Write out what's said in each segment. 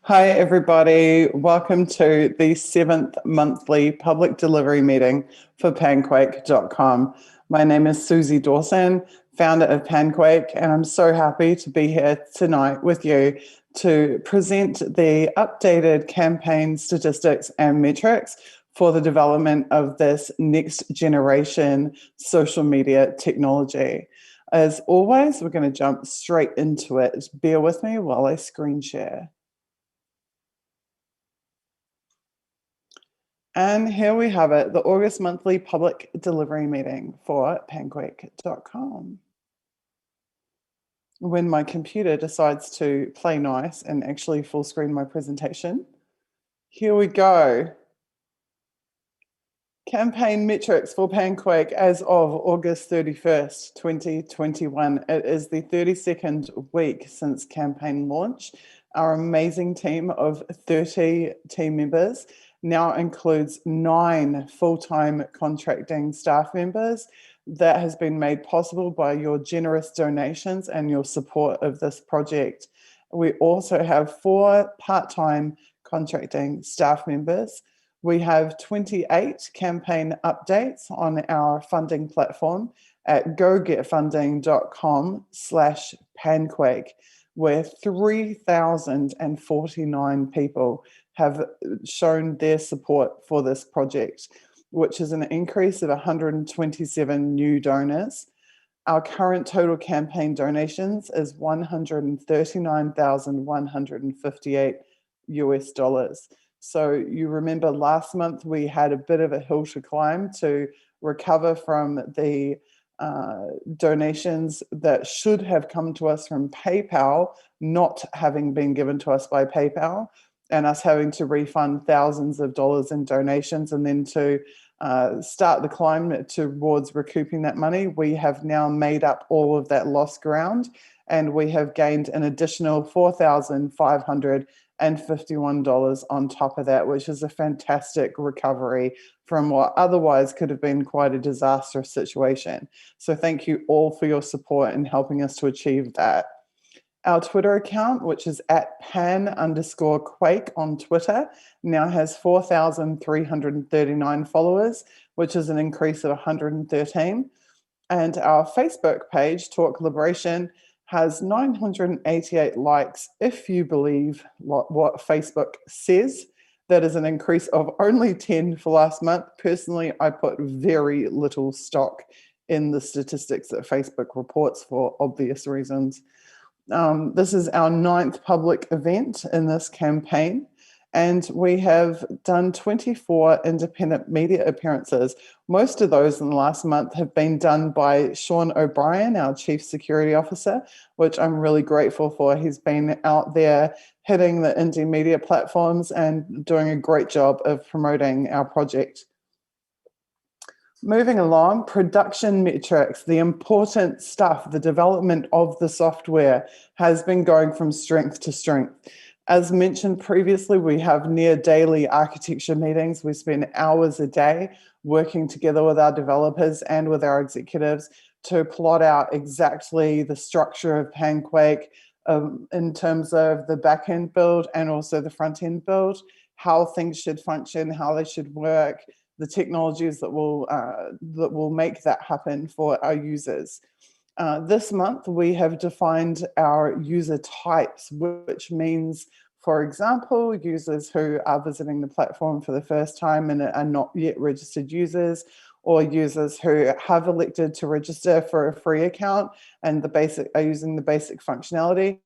Hi, everybody. Welcome to the 7th monthly public delivery meeting for Panquake.com. My name is Suzie Dawson, founder of Panquake, and I'm so happy to be here tonight with you to present the updated campaign statistics and metrics for the development of this next generation social media technology. As always, we're going to jump straight into it. Bear with me while I screen share. And here we have it, the August monthly public delivery meeting for Panquake.com. When my computer decides to play nice and actually full screen my presentation, here we go. Campaign metrics for Panquake as of August 31st, 2021. It is the 32nd week since campaign launch. Our amazing team of 30 team members now includes 9 full-time contracting staff members. That has been made possible by your generous donations and your support of this project. We also have 4 part-time contracting staff members. We have 28 campaign updates on our funding platform at gogetfunding.com/Panquake, where 3,049 people have shown their support for this project, which is an increase of 127 new donors. Our current total campaign donations is $139,158 US. So you remember last month we had a bit of a hill to climb to recover from the donations that should have come to us from PayPal, not having been given to us by PayPal, and us having to refund thousands of dollars in donations, and then to start the climb towards recouping that money. We have now made up all of that lost ground, and we have gained an additional $4,551 on top of that, which is a fantastic recovery from what otherwise could have been quite a disastrous situation. So thank you all for your support in helping us to achieve that. Our Twitter account, which is at pan_quake on Twitter, now has 4,339 followers, which is an increase of 113. And our Facebook page, Talk Liberation, has 988 likes, if you believe what Facebook says. That is an increase of only 10 for last month. Personally, I put very little stock in the statistics that Facebook reports for obvious reasons. This is our 9th public event in this campaign, and we have done 24 independent media appearances. Most of those in the last month have been done by Sean O'Brien, our Chief Security Officer, which I'm really grateful for. He's been out there hitting the indie media platforms and doing a great job of promoting our project. Moving along, production metrics, the important stuff, the development of the software has been going from strength to strength. As mentioned previously, we have near daily architecture meetings. We spend hours a day working together with our developers and with our executives to plot out exactly the structure of Panquake in terms of the back-end build and also the front-end build, how things should function, how they should work, the technologies that will make that happen for our users. This month, we have defined our user types, which means, for example, users who are visiting the platform for the first time and are not yet registered users, or users who have elected to register for a free account and are using the basic functionality,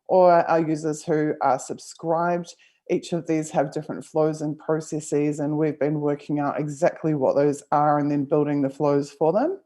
or our users who are subscribed. Each of these have different flows and processes, and we've been working out exactly what those are and then building the flows for them.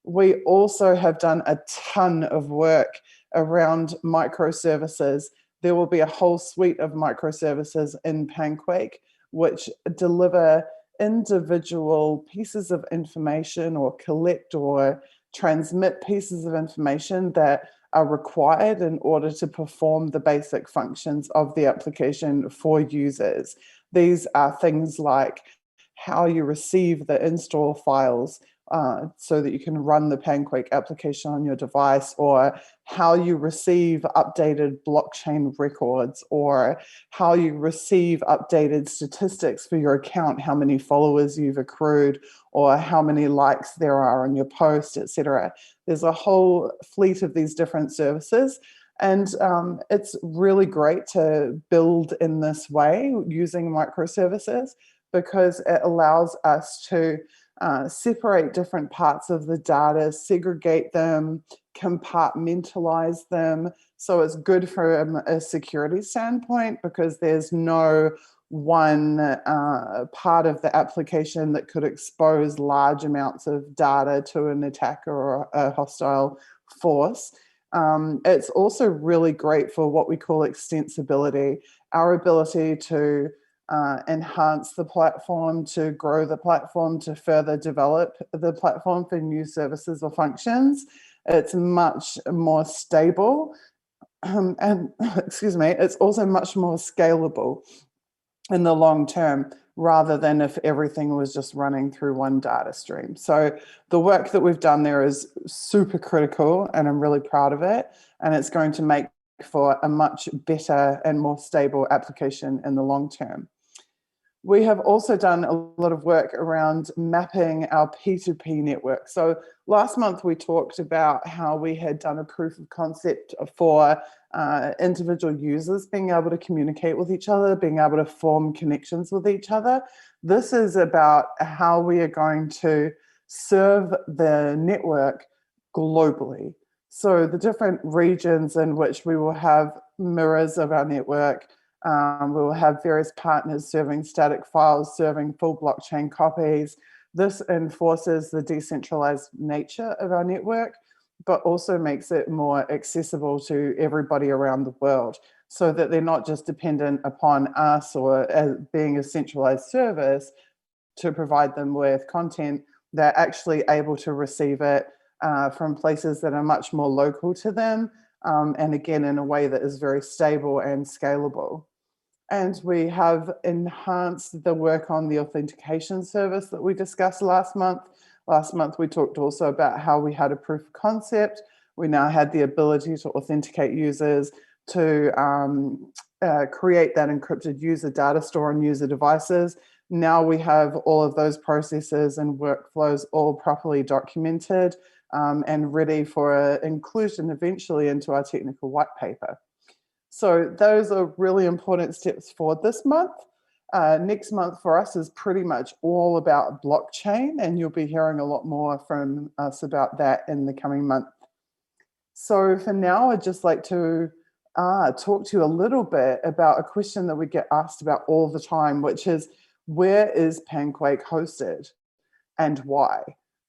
We also have done a ton of work around microservices. There will be a whole suite of microservices in Panquake which deliver individual pieces of information or collect or transmit pieces of information that are required in order to perform the basic functions of the application for users. These are things like how you receive the install files, so that you can run the Panquake application on your device, or how you receive updated blockchain records, or how you receive updated statistics for your account, how many followers you've accrued, or how many likes there are on your post, etc. There's a whole fleet of these different services. And it's really great to build in this way using microservices, because it allows us to separate different parts of the data, segregate them, compartmentalize them. So it's good from a security standpoint, because there's no one part of the application that could expose large amounts of data to an attacker or a hostile force. It's also really great for what we call extensibility, our ability to enhance the platform, to grow the platform, to further develop the platform for new services or functions. It's much more stable, and excuse me, it's also much more scalable in the long term, rather than if everything was just running through one data stream. So the work that we've done there is super critical, and I'm really proud of it. And it's going to make for a much better and more stable application in the long term. We have also done a lot of work around mapping our P2P network. So last month we talked about how we had done a proof of concept for individual users being able to communicate with each other, being able to form connections with each other. This is about how we are going to serve the network globally. So the different regions in which we will have mirrors of our network. We will have various partners serving static files, serving full blockchain copies. This enforces the decentralized nature of our network, but also makes it more accessible to everybody around the world, so that they're not just dependent upon us or being a centralized service to provide them with content. They're actually able to receive it from places that are much more local to them, and again, in a way that is very stable and scalable. And we have enhanced the work on the authentication service that we discussed last month. Last month, we talked also about how we had a proof of concept. We now had the ability to authenticate users, to create that encrypted user data store on user devices. Now we have all of those processes and workflows all properly documented and ready for inclusion eventually into our technical white paper. So those are really important steps for this month. Next month for us is pretty much all about blockchain, and you'll be hearing a lot more from us about that in the coming month. So for now, I'd just like to talk to you a little bit about a question that we get asked about all the time, which is, where is Panquake hosted and why?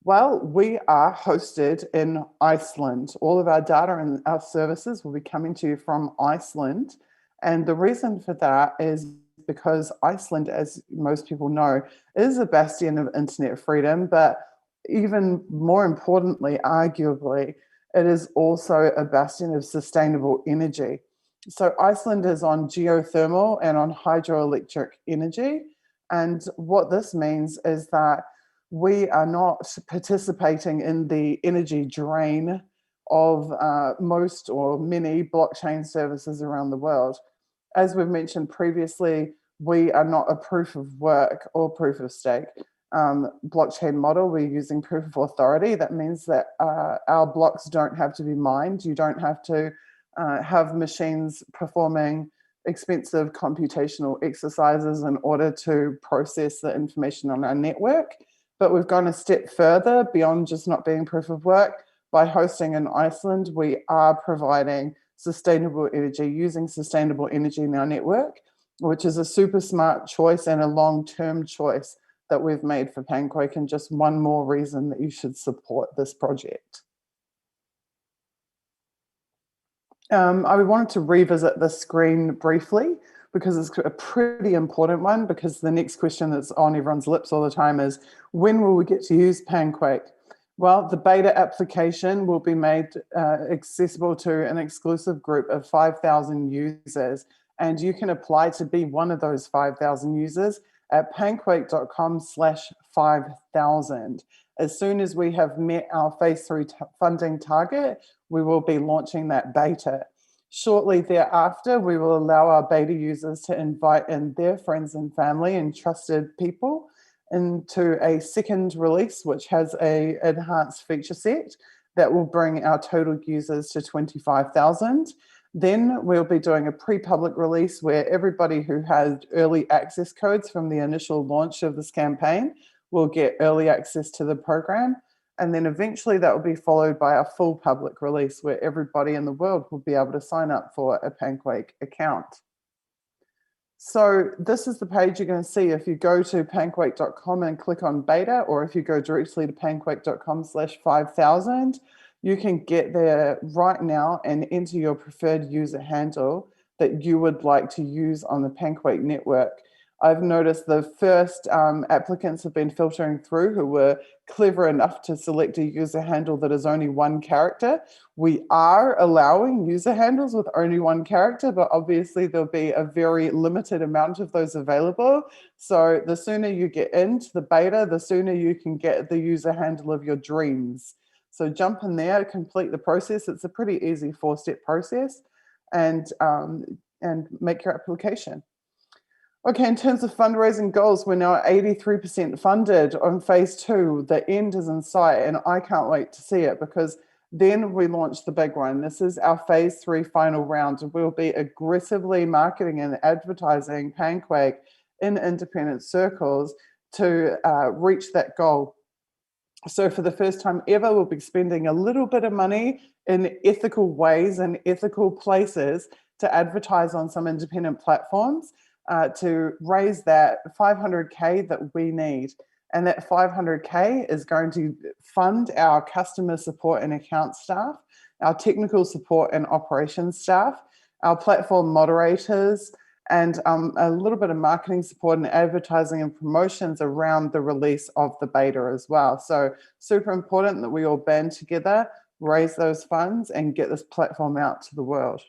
Well, we are hosted in Iceland. All of our data and our services will be coming to you from Iceland. And the reason for that is because Iceland, as most people know, is a bastion of internet freedom, but even more importantly, arguably, it is also a bastion of sustainable energy. So Iceland is on geothermal and on hydroelectric energy. And what this means is that we are not participating in the energy drain of most or many blockchain services around the world. As we've mentioned previously, we are not a proof of work or proof of stake blockchain model. We're using proof of authority. That means that our blocks don't have to be mined. You don't have to have machines performing expensive computational exercises in order to process the information on our network. But we've gone a step further beyond just not being proof of work. By hosting in Iceland, we are providing sustainable energy, using sustainable energy in our network, which is a super smart choice and a long-term choice that we've made for Panquake, and just one more reason that you should support this project. I wanted to revisit this screen briefly because it's a pretty important one, because the next question that's on everyone's lips all the time is, when will we get to use Panquake? Well, the beta application will be made accessible to an exclusive group of 5,000 users, and you can apply to be one of those 5,000 users at panquake.com/5000. As soon as we have met our phase 3 funding target, we will be launching that beta. Shortly thereafter, we will allow our beta users to invite in their friends and family and trusted people into a second release, which has an enhanced feature set that will bring our total users to 25,000. Then we'll be doing a pre-public release where everybody who has early access codes from the initial launch of this campaign will get early access to the program. And then eventually that will be followed by a full public release where everybody in the world will be able to sign up for a Panquake account. So this is the page you're going to see if you go to panquake.com and click on beta, or if you go directly to panquake.com/5000, you can get there right now and enter your preferred user handle that you would like to use on the Panquake network. I've noticed the first applicants have been filtering through who were clever enough to select a user handle that is only one character. We are allowing user handles with only one character, but obviously there'll be a very limited amount of those available. So the sooner you get into the beta, the sooner you can get the user handle of your dreams. So jump in there, complete the process. It's a pretty easy 4-step process, and make your application. Okay, in terms of fundraising goals, we're now at 83% funded on phase 2. The end is in sight, and I can't wait to see it, because then we launch the big one. This is our phase 3 final round. We'll be aggressively marketing and advertising Panquake in independent circles to reach that goal. So for the first time ever, we'll be spending a little bit of money in ethical ways and ethical places to advertise on some independent platforms to raise that 500K that we need. And that 500K is going to fund our customer support and account staff, our technical support and operations staff, our platform moderators, and a little bit of marketing support and advertising and promotions around the release of the beta as well. So super important that we all band together, raise those funds, and get this platform out to the world.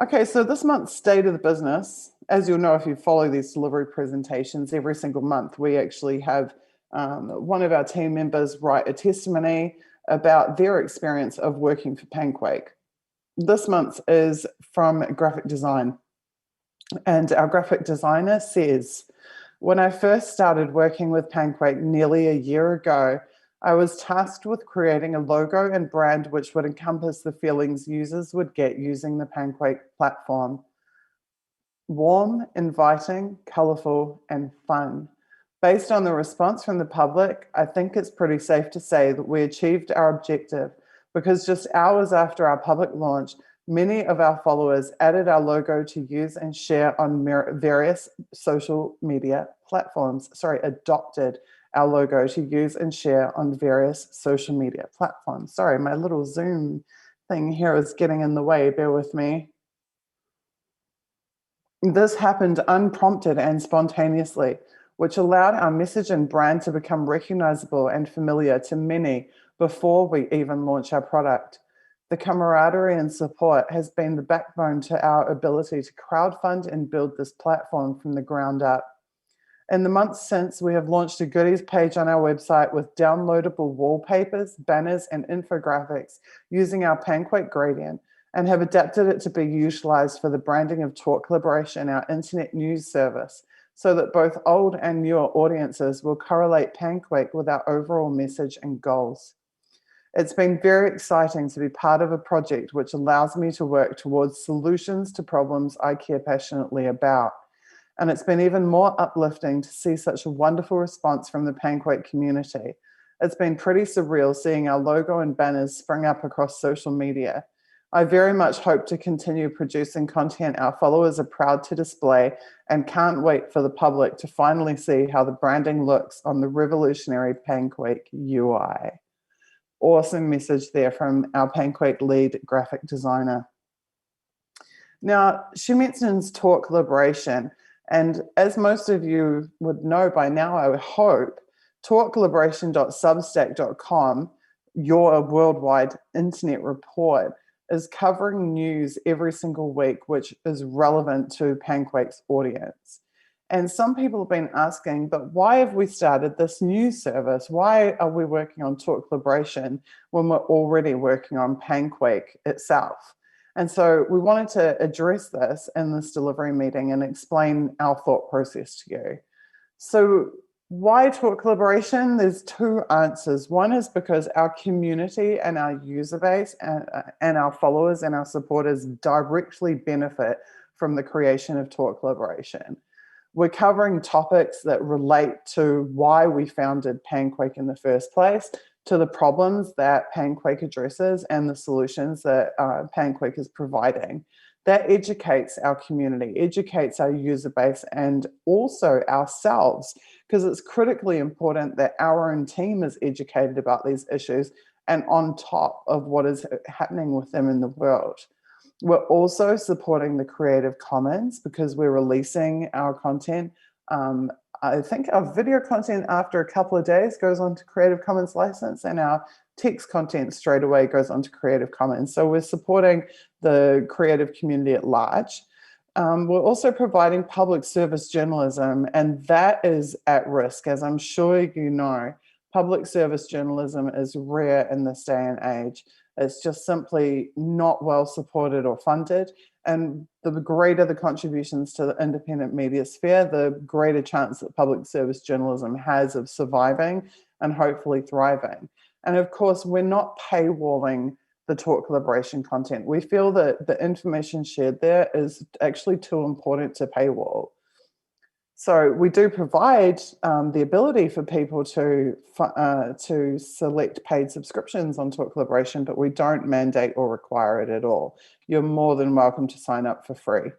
Okay, so this month's state of the business, as you'll know if you follow these delivery presentations, every single month we actually have one of our team members write a testimony about their experience of working for Panquake. This month is from graphic design, and our graphic designer says, "When I first started working with Panquake nearly a year ago, I was tasked with creating a logo and brand which would encompass the feelings users would get using the Panquake platform. Warm, inviting, colorful, and fun. Based on the response from the public, I think it's pretty safe to say that we achieved our objective, because just hours after our public launch, many of our followers added our logo to use and share on various social media platforms. Adopted our logo to use and share on various social media platforms." Sorry, my little Zoom thing here is getting in the way. Bear with me. This happened unprompted and spontaneously, which allowed our message and brand to become recognizable and familiar to many before we even launch our product. The camaraderie and support has been the backbone to our ability to crowdfund and build this platform from the ground up. In the months since, we have launched a goodies page on our website with downloadable wallpapers, banners, and infographics using our Panquake gradient, and have adapted it to be utilized for the branding of Talk Liberation, our internet news service, so that both old and newer audiences will correlate Panquake with our overall message and goals. It's been very exciting to be part of a project which allows me to work towards solutions to problems I care passionately about. And it's been even more uplifting to see such a wonderful response from the Panquake community. It's been pretty surreal seeing our logo and banners spring up across social media. I very much hope to continue producing content our followers are proud to display, and can't wait for the public to finally see how the branding looks on the revolutionary Panquake UI. Awesome message there from our Panquake lead graphic designer. Now, she mentions Talk Liberation. And as most of you would know by now, I would hope, talkliberation.substack.com, your worldwide internet report, is covering news every single week which is relevant to Panquake's audience. And some people have been asking, but why have we started this new service? Why are we working on Talk Liberation when we're already working on Panquake itself? And so we wanted to address this in this delivery meeting and explain our thought process to you. So why Talk Liberation? There's two answers. One is because our community and our user base and our followers and our supporters directly benefit from the creation of Talk Liberation. We're covering topics that relate to why we founded Panquake in the first place, to the problems that Panquake addresses and the solutions that Panquake is providing. That educates our community, educates our user base, and also ourselves, because it's critically important that our own team is educated about these issues and on top of what is happening with them in the world. We're also supporting the Creative Commons because we're releasing our content. I think our video content after a couple of days goes on to Creative Commons license, and our text content straight away goes on to Creative Commons. So we're supporting the creative community at large. We're also providing public service journalism, and that is at risk. As I'm sure you know, public service journalism is rare in this day and age. It's just simply not well supported or funded. And the greater the contributions to the independent media sphere, the greater chance that public service journalism has of surviving and hopefully thriving. And of course, we're not paywalling the Talk Liberation content. We feel that the information shared there is actually too important to paywall. So we do provide the ability for people to select paid subscriptions on Talk Liberation, but we don't mandate or require it at all. You're more than welcome to sign up for free.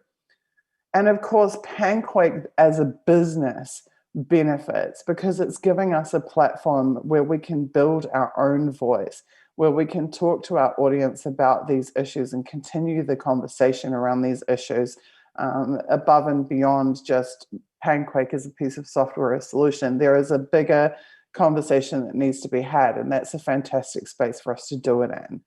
And of course, Panquake as a business benefits because it's giving us a platform where we can build our own voice, where we can talk to our audience about these issues and continue the conversation around these issues above and beyond just Panquake as a piece of software or solution. There is a bigger conversation that needs to be had, and that's a fantastic space for us to do it in.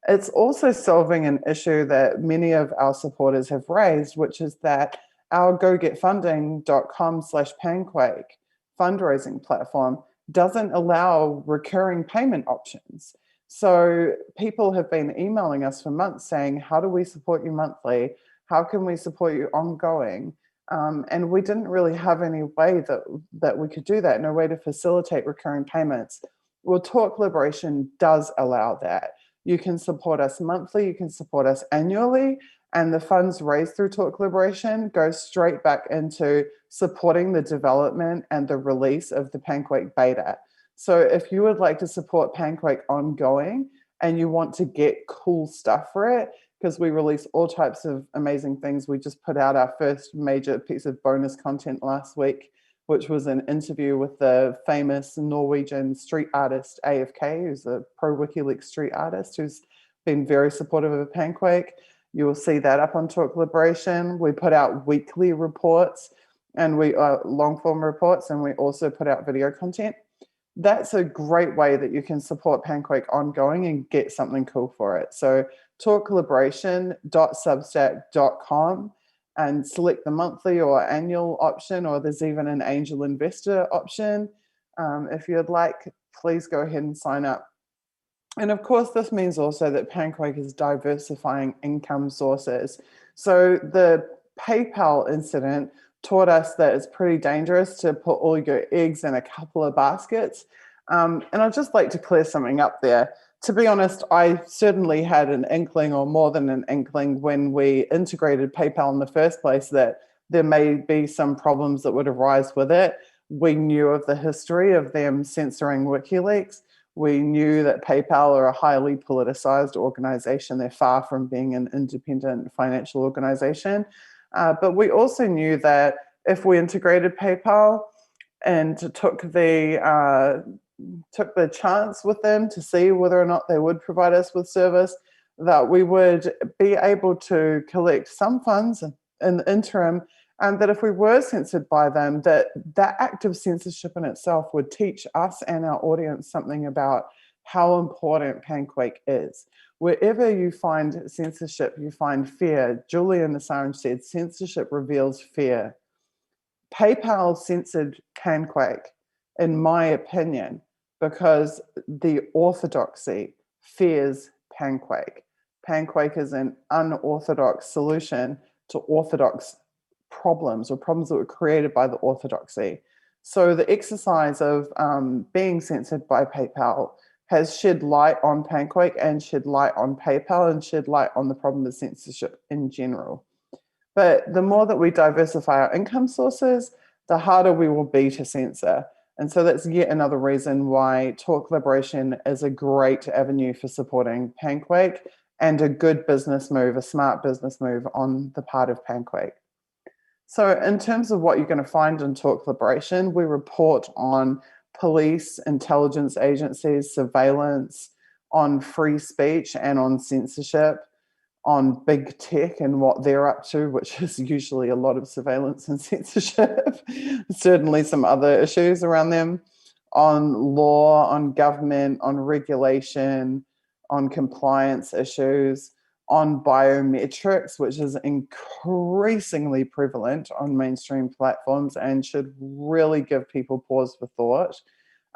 It's also solving an issue that many of our supporters have raised, which is that our gogetfunding.com/Panquake fundraising platform doesn't allow recurring payment options. So people have been emailing us for months saying, how do we support you monthly? How can we support you ongoing? And we didn't really have any way that we could do that, no way to facilitate recurring payments. Well, Talk Liberation does allow that. You can support us monthly, you can support us annually, and the funds raised through Talk Liberation go straight back into supporting the development and the release of the Panquake beta. So if you would like to support Panquake ongoing and you want to get cool stuff for it, because we release all types of amazing things. We just put out our first major piece of bonus content last week, which was an interview with the famous Norwegian street artist AFK, who's a pro WikiLeaks street artist who's been very supportive of Panquake. You will see that up on Talk Liberation. We put out weekly reports and long form reports, and we also put out video content. That's a great way that you can support Panquake ongoing and get something cool for it. So talkliberation.substack.com and select the monthly or annual option, or there's even an angel investor option. If you'd like, please go ahead and sign up. And of course, this means also that Panquake is diversifying income sources. So the PayPal incident taught us that it's pretty dangerous to put all your eggs in a couple of baskets. And I'd just like to clear something up there. To be honest, I certainly had an inkling, or more than an inkling, when we integrated PayPal in the first place, that there may be some problems that would arise with it. We knew of the history of them censoring WikiLeaks. We knew that PayPal are a highly politicized organization. They're far from being an independent financial organization. But we also knew that if we integrated PayPal and took the chance with them to see whether or not they would provide us with service, that we would be able to collect some funds in the interim, and that if we were censored by them, that act of censorship in itself would teach us and our audience something about how important Panquake is. Wherever you find censorship, you find fear. Julian Assange said, censorship reveals fear. PayPal censored Panquake, in my opinion, because the orthodoxy fears Panquake. Panquake is an unorthodox solution to orthodox problems, or problems that were created by the orthodoxy. So the exercise of being censored by PayPal has shed light on Panquake and shed light on PayPal and shed light on the problem of censorship in general. But the more that we diversify our income sources, the harder we will be to censor. And so that's yet another reason why Talk Liberation is a great avenue for supporting Panquake, and a good business move, a smart business move on the part of Panquake. So in terms of what you're going to find in Talk Liberation, we report on police, intelligence agencies, surveillance, on free speech and on censorship, on big tech and what they're up to, which is usually a lot of surveillance and censorship, certainly some other issues around them, on law, on government, on regulation, on compliance issues, on biometrics, which is increasingly prevalent on mainstream platforms and should really give people pause for thought,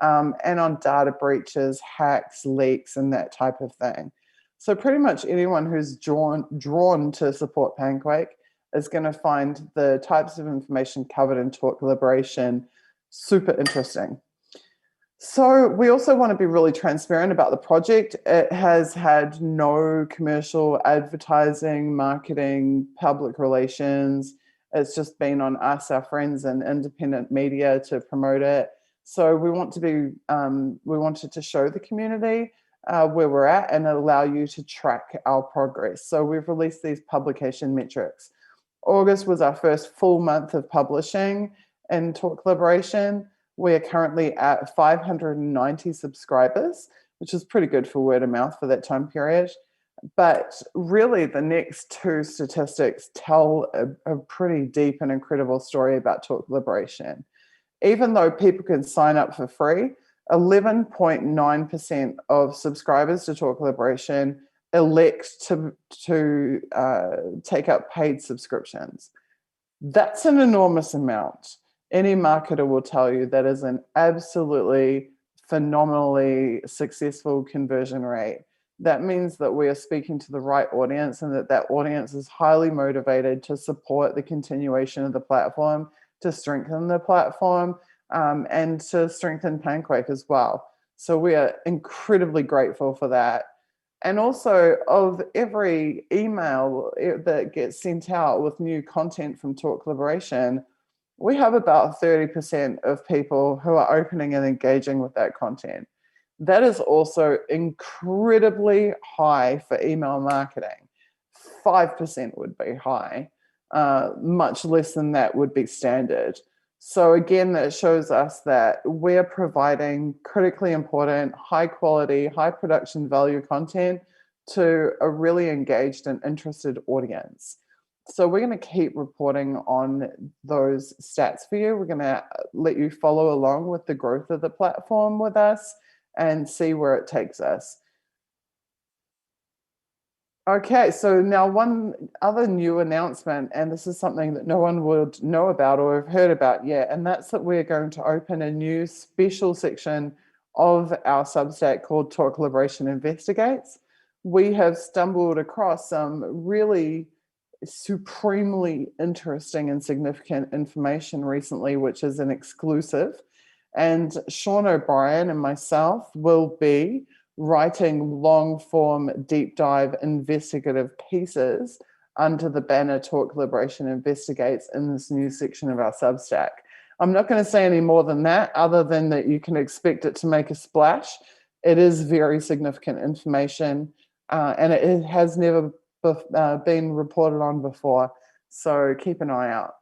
and on data breaches, hacks, leaks, and that type of thing. So pretty much anyone who's drawn to support Panquake is going to find the types of information covered in Talk Liberation super interesting. So we also want to be really transparent about the project. It has had no commercial advertising, marketing, public relations. It's just been on us, our friends, and independent media to promote it. So we want to be, we wanted to show the community where we're at and allow you to track our progress. So we've released these publication metrics. August was our first full month of publishing in Talk Liberation. We are currently at 590 subscribers, which is pretty good for word of mouth for that time period. But really, the next two statistics tell a pretty deep and incredible story about Talk Liberation. Even though people can sign up for free, 11.9% of subscribers to Talk Liberation elect to take up paid subscriptions. That's an enormous amount. Any marketer will tell you that is an absolutely phenomenally successful conversion rate. That means that we are speaking to the right audience, and that audience is highly motivated to support the continuation of the platform, to strengthen the platform, and to strengthen Panquake as well. So we are incredibly grateful for that. And also, of every email that gets sent out with new content from Talk Liberation, we have about 30% of people who are opening and engaging with that content. That is also incredibly high for email marketing. 5% would be high. Much less than that would be standard. So again, that shows us that we're providing critically important, high quality, high production value content to a really engaged and interested audience. So we're going to keep reporting on those stats for you. We're going to let you follow along with the growth of the platform with us and see where it takes us. Okay, so now one other new announcement, and this is something that no one would know about or have heard about yet, and that's that we're going to open a new special section of our Substack called Talk Liberation Investigates. We have stumbled across some really supremely interesting and significant information recently, which is an exclusive. And Sean O'Brien and myself will be writing long form, deep dive investigative pieces under the banner Talk Liberation Investigates in this new section of our Substack. I'm not going to say any more than that, other than that you can expect it to make a splash. It is very significant information, and it has never been reported on before. So keep an eye out.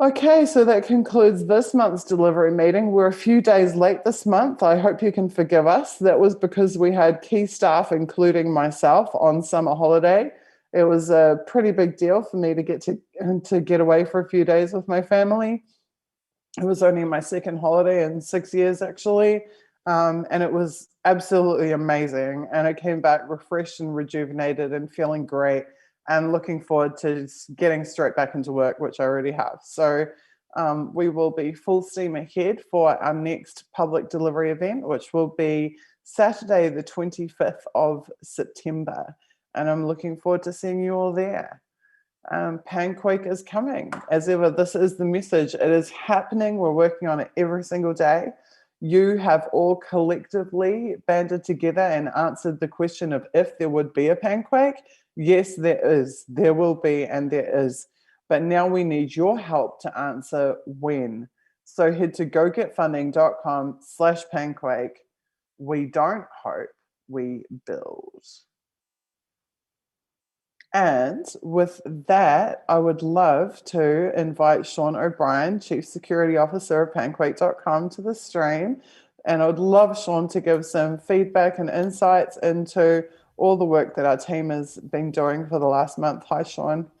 Okay, so that concludes this month's delivery meeting. We're a few days late this month. I hope you can forgive us. That was because we had key staff, including myself, on summer holiday. It was a pretty big deal for me to get away for a few days with my family. It was only my second holiday in 6 years, actually, and it was absolutely amazing. And I came back refreshed and rejuvenated and feeling great. and looking forward to getting straight back into work, which I already have. So we will be full steam ahead for our next public delivery event, which will be Saturday, the 25th of September. And I'm looking forward to seeing you all there. Panquake is coming. As ever, this is the message. It is happening. We're working on it every single day. You have all collectively banded together and answered the question of if there would be a Panquake. Yes, there is. There will be, and there is. But now we need your help to answer when. So head to gogetfunding.com/Panquake. We don't hope, we build. And with that, I would love to invite Sean O'Brien, Chief Security Officer of Panquake.com, to the stream. And I would love Sean to give some feedback and insights into all the work that our team has been doing for the last month. Hi, Sean.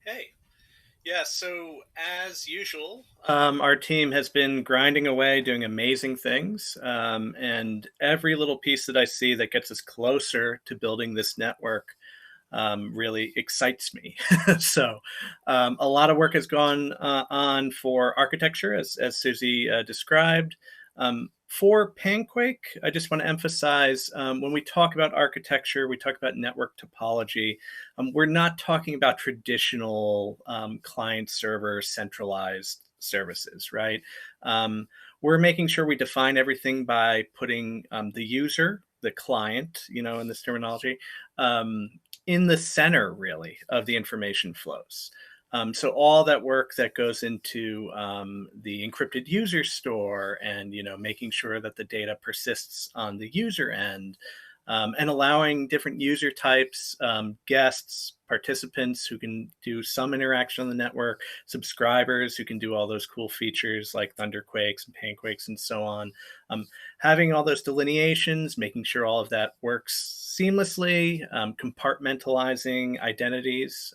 Hey. Yeah, so as usual, our team has been grinding away, doing amazing things. And every little piece that I see that gets us closer to building this network really excites me. So a lot of work has gone on for architecture, as Suzie described. For Panquake, I just want to emphasize when we talk about architecture, we talk about network topology. We're not talking about traditional client server centralized services, right? We're making sure we define everything by putting the user, the client, in this terminology, in the center, really, of the information flows. So all that work that goes into the encrypted user store and making sure that the data persists on the user end, and allowing different user types, guests, participants who can do some interaction on the network, subscribers who can do all those cool features like thunderquakes and panquakes and so on. Having all those delineations, making sure all of that works seamlessly, compartmentalizing identities.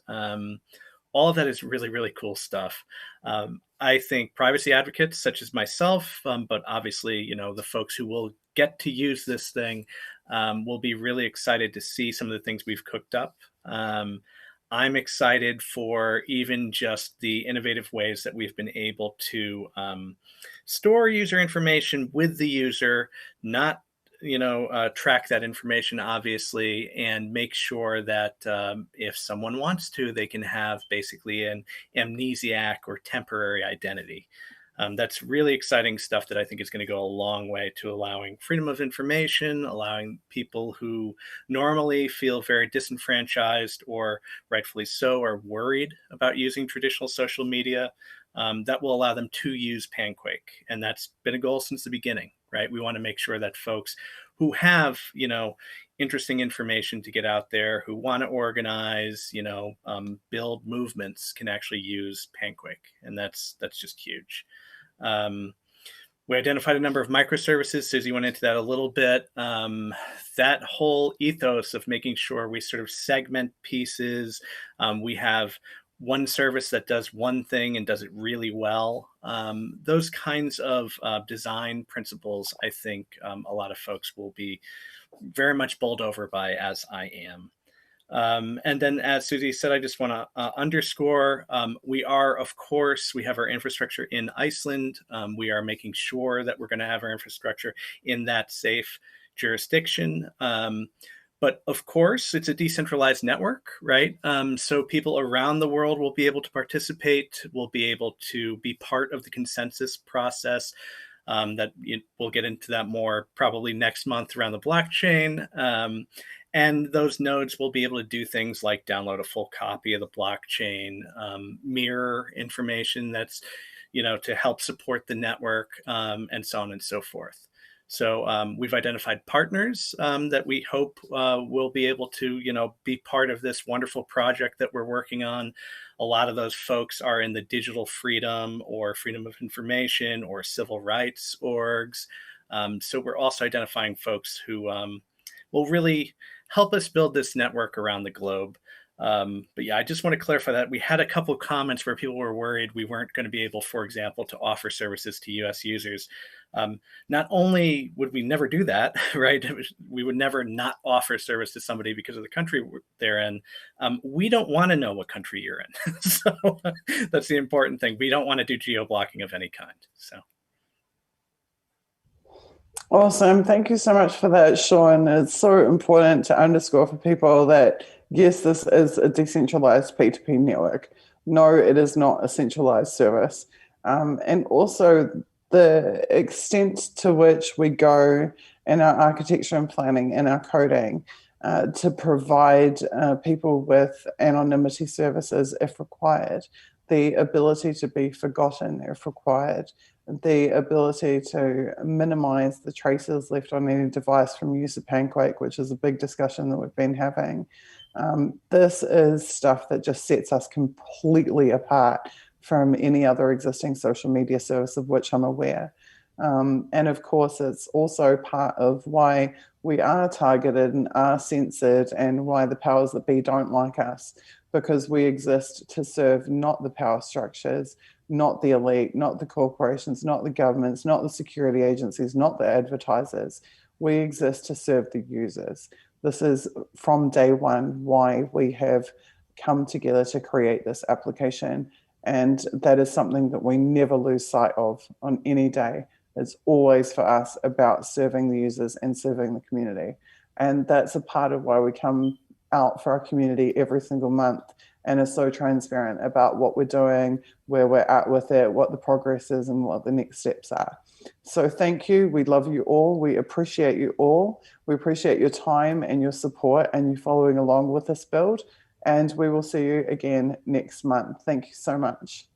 All of that is really, really cool stuff. I think privacy advocates such as myself, but obviously, the folks who will get to use this thing will be really excited to see some of the things we've cooked up. I'm excited for even just the innovative ways that we've been able to store user information with the user, not track that information, obviously, and make sure that if someone wants to, they can have basically an amnesiac or temporary identity. That's really exciting stuff that I think is going to go a long way to allowing freedom of information, allowing people who normally feel very disenfranchised or rightfully so are worried about using traditional social media. That will allow them to use Panquake. And that's been a goal since the beginning, right? We want to make sure that folks who have, interesting information to get out there, who want to organize, build movements can actually use Panquake. And that's just huge. We identified a number of microservices. Suzie went into that a little bit. That whole ethos of making sure we sort of segment pieces. We have one service that does one thing and does it really well. Those kinds of design principles, I think a lot of folks will be very much bowled over by, as I am. And then, as Suzie said, I just want to underscore, we have our infrastructure in Iceland. We are making sure that we're going to have our infrastructure in that safe jurisdiction. But of course, it's a decentralized network, right? So people around the world will be able to participate, will be able to be part of the consensus process. We'll get into that more probably next month around the blockchain. And those nodes will be able to do things like download a full copy of the blockchain, mirror information that's, to help support the network, and so on and so forth. So we've identified partners that we hope will be able to, be part of this wonderful project that we're working on. A lot of those folks are in the digital freedom or freedom of information or civil rights orgs. So we're also identifying folks who will really help us build this network around the globe. But yeah, I just want to clarify that we had a couple of comments where people were worried we weren't going to be able, for example, to offer services to US users. Not only would we never do that, right? We would never not offer service to somebody because of the country they're in. We don't want to know what country you're in. So that's the important thing. We don't want to do geo blocking of any kind. So. Awesome. Thank you so much for that, Sean. It's so important to underscore for people that, yes, this is a decentralized P2P network. No, it is not a centralized service. And also the extent to which we go in our architecture and planning and our coding to provide people with anonymity services if required, the ability to be forgotten if required, the ability to minimize the traces left on any device from use of Panquake, which is a big discussion that we've been having. This is stuff that just sets us completely apart from any other existing social media service of which I'm aware. And of course, it's also part of why we are targeted and are censored and why the powers that be don't like us, because we exist to serve not the power structures, not the elite, not the corporations, not the governments, not the security agencies, not the advertisers. We exist to serve the users. This is from day one why we have come together to create this application. And that is something that we never lose sight of on any day. It's always for us about serving the users and serving the community. And that's a part of why we come out for our community every single month and are so transparent about what we're doing, where we're at with it, what the progress is, and what the next steps are. So thank you. We love you all. We appreciate you all. We appreciate your time and your support and you following along with this build. And we will see you again next month. Thank you so much.